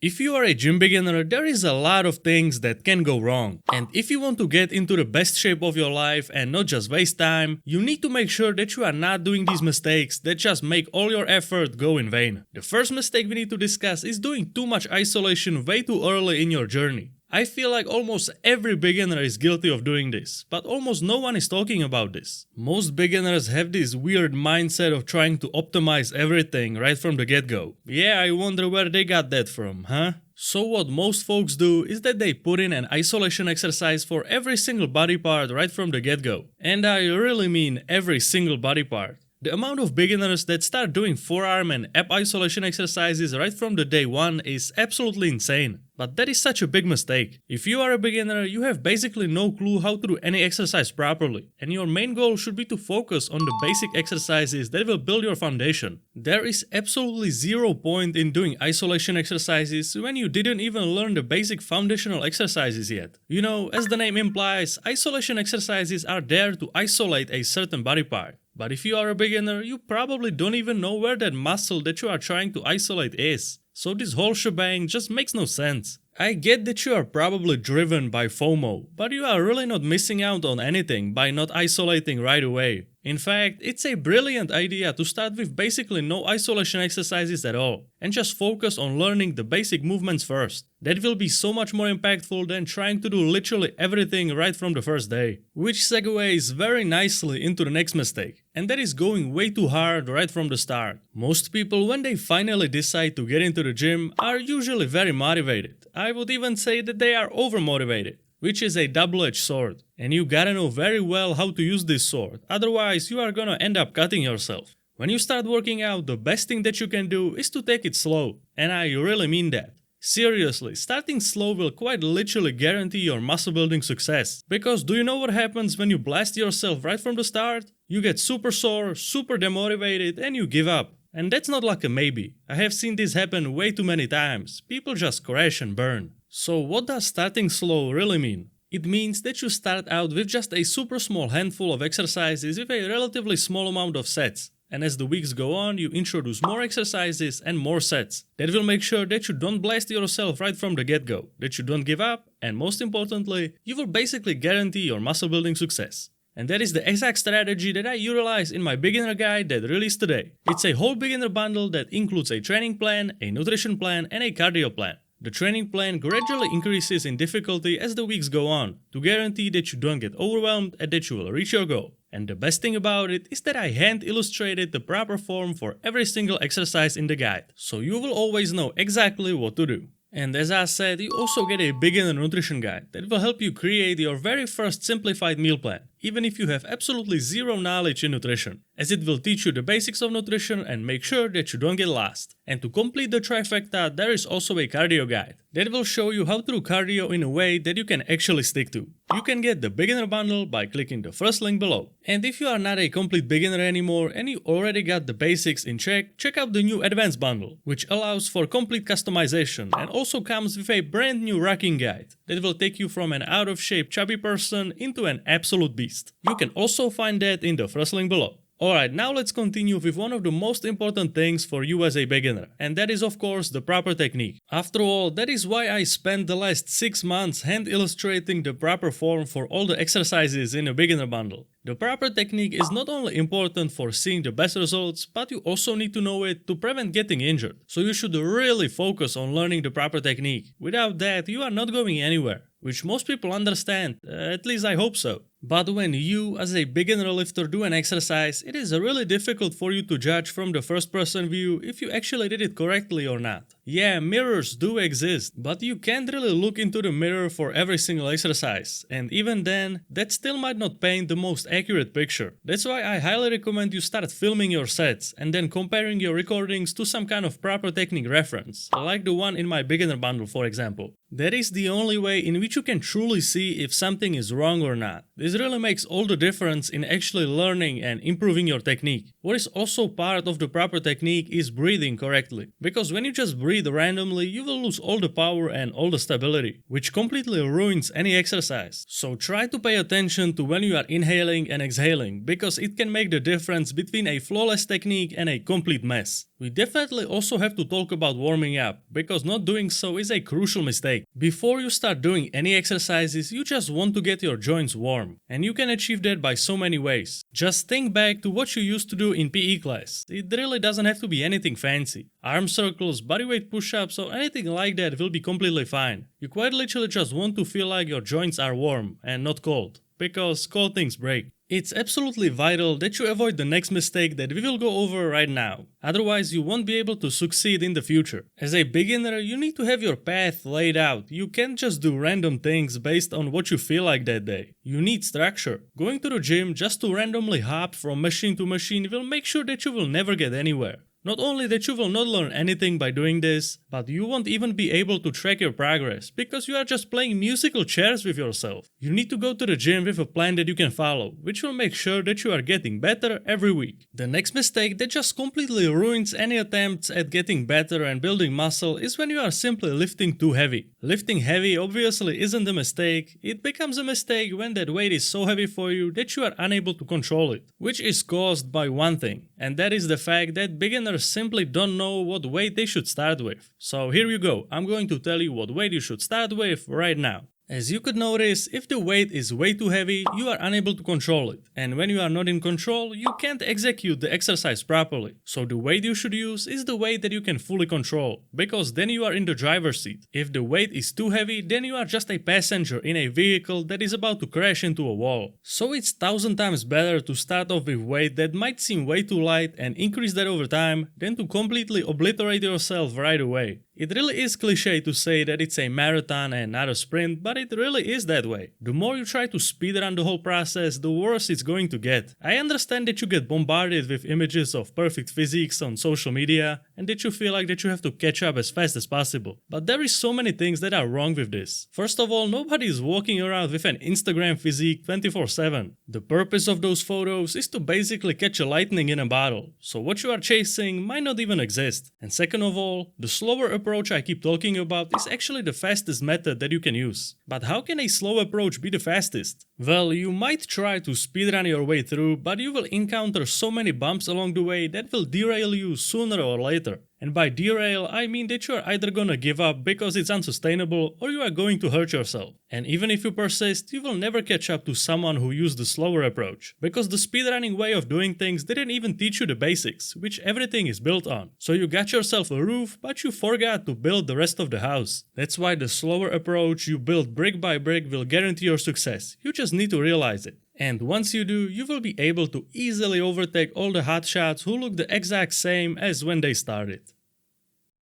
If you are a gym beginner, there is a lot of things that can go wrong. And if you want to get into the best shape of your life and not just waste time, you need to make sure that you are not doing these mistakes that just make all your effort go in vain. The first mistake we need to discuss is doing too much isolation way too early in your journey. I feel like almost every beginner is guilty of doing this, but almost no one is talking about this. Most beginners have this weird mindset of trying to optimize everything right from the get-go. Yeah, I wonder where they got that from, huh? So what most folks do is that they put in an isolation exercise for every single body part right from the get-go. And I really mean every single body part. The amount of beginners that start doing forearm and ab isolation exercises right from the day one is absolutely insane. But that is such a big mistake. If you are a beginner, you have basically no clue how to do any exercise properly, and your main goal should be to focus on the basic exercises that will build your foundation. There is absolutely zero point in doing isolation exercises when you didn't even learn the basic foundational exercises yet. You know, as the name implies, isolation exercises are there to isolate a certain body part. But if you are a beginner, you probably don't even know where that muscle that you are trying to isolate is. So this whole shebang just makes no sense. I get that you are probably driven by FOMO, but you are really not missing out on anything by not isolating right away. In fact, it's a brilliant idea to start with basically no isolation exercises at all, and just focus on learning the basic movements first. That will be so much more impactful than trying to do literally everything right from the first day. Which segues very nicely into the next mistake, and that is going way too hard right from the start. Most people, when they finally decide to get into the gym, are usually very motivated. I would even say that they are over-motivated, which is a double-edged sword. And you gotta know very well how to use this sword, otherwise you are gonna end up cutting yourself. When you start working out, the best thing that you can do is to take it slow, and I really mean that. Seriously, starting slow will quite literally guarantee your muscle building success. Because do you know what happens when you blast yourself right from the start? You get super sore, super demotivated, and you give up. And that's not like a maybe. I have seen this happen way too many times. People just crash and burn. So what does starting slow really mean? It means that you start out with just a super small handful of exercises with a relatively small amount of sets. And as the weeks go on, you introduce more exercises and more sets. That will make sure that you don't blast yourself right from the get-go, that you don't give up, and most importantly, you will basically guarantee your muscle building success. And that is the exact strategy that I utilize in my beginner guide that released today. It's a whole beginner bundle that includes a training plan, a nutrition plan, and a cardio plan. The training plan gradually increases in difficulty as the weeks go on, to guarantee that you don't get overwhelmed and that you will reach your goal. And the best thing about it is that I hand illustrated the proper form for every single exercise in the guide, so you will always know exactly what to do. And as I said, you also get a beginner nutrition guide that will help you create your very first simplified meal plan, even if you have absolutely zero knowledge in nutrition, as it will teach you the basics of nutrition and make sure that you don't get lost. And to complete the trifecta, there is also a cardio guide that will show you how to do cardio in a way that you can actually stick to. You can get the beginner bundle by clicking the first link below. And if you are not a complete beginner anymore and you already got the basics in check, check out the new advanced bundle, which allows for complete customization and also comes with a brand new rocking guide that will take you from an out of shape chubby person into an absolute beast. You can also find that in the first link below. Alright, now let's continue with one of the most important things for you as a beginner, and that is of course the proper technique. After all, that is why I spent the last 6 months hand illustrating the proper form for all the exercises in a beginner bundle. The proper technique is not only important for seeing the best results, but you also need to know it to prevent getting injured. So you should really focus on learning the proper technique. Without that, you are not going anywhere, which most people understand, at least I hope so. But when you, as a beginner lifter, do an exercise, it is really difficult for you to judge from the first person view if you actually did it correctly or not. Yeah, mirrors do exist, but you can't really look into the mirror for every single exercise, and even then, that still might not paint the most accurate picture. That's why I highly recommend you start filming your sets and then comparing your recordings to some kind of proper technique reference, like the one in my beginner bundle for example. That is the only way in which you can truly see if something is wrong or not. This really makes all the difference in actually learning and improving your technique. What is also part of the proper technique is breathing correctly. Because when you just breathe randomly, you will lose all the power and all the stability, which completely ruins any exercise. So try to pay attention to when you are inhaling and exhaling, because it can make the difference between a flawless technique and a complete mess. We definitely also have to talk about warming up, because not doing so is a crucial mistake. Before you start doing any exercises, you just want to get your joints warm, and you can achieve that by so many ways. Just think back to what you used to do in PE class. It really doesn't have to be anything fancy. Arm circles, bodyweight push-ups or anything like that will be completely fine. You quite literally just want to feel like your joints are warm and not cold, because cold things break. It's absolutely vital that you avoid the next mistake that we will go over right now. Otherwise, you won't be able to succeed in the future. As a beginner, you need to have your path laid out. You can't just do random things based on what you feel like that day. You need structure. Going to the gym just to randomly hop from machine to machine will make sure that you will never get anywhere. Not only that you will not learn anything by doing this, but you won't even be able to track your progress, because you are just playing musical chairs with yourself. You need to go to the gym with a plan that you can follow, which will make sure that you are getting better every week. The next mistake that just completely ruins any attempts at getting better and building muscle is when you are simply lifting too heavy. Lifting heavy obviously isn't a mistake. It becomes a mistake when that weight is so heavy for you that you are unable to control it, which is caused by one thing, and that is the fact that beginners simply don't know what weight they should start with. So here you go, I'm going to tell you what weight you should start with right now. As you could notice, if the weight is way too heavy, you are unable to control it. And when you are not in control, you can't execute the exercise properly. So the weight you should use is the weight that you can fully control, because then you are in the driver's seat. If the weight is too heavy, then you are just a passenger in a vehicle that is about to crash into a wall. So it's 1,000 times better to start off with weight that might seem way too light and increase that over time, than to completely obliterate yourself right away. It really is cliche to say that it's a marathon and not a sprint, but it really is that way. The more you try to speedrun the whole process, the worse it's going to get. I understand that you get bombarded with images of perfect physiques on social media, and that you feel like that you have to catch up as fast as possible. But there is so many things that are wrong with this. First of all, nobody is walking around with an Instagram physique 24/7. The purpose of those photos is to basically catch a lightning in a bottle, so what you are chasing might not even exist. And second of all, the slower approach I keep talking about is actually the fastest method that you can use. But how can a slow approach be the fastest? Well, you might try to speedrun your way through, but you will encounter so many bumps along the way that will derail you sooner or later. And by derail, I mean that you are either gonna give up because it's unsustainable, or you are going to hurt yourself. And even if you persist, you will never catch up to someone who used the slower approach, because the speedrunning way of doing things didn't even teach you the basics, which everything is built on. So you got yourself a roof, but you forgot to build the rest of the house. That's why the slower approach you build brick by brick will guarantee your success. You just need to realize it. And once you do, you will be able to easily overtake all the hotshots who look the exact same as when they started.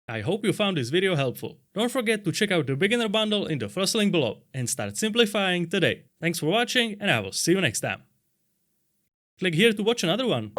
I hope you found this video helpful. Don't forget to check out the beginner bundle in the first link below and start simplifying today. Thanks for watching, and I will see you next time. Click here to watch another one.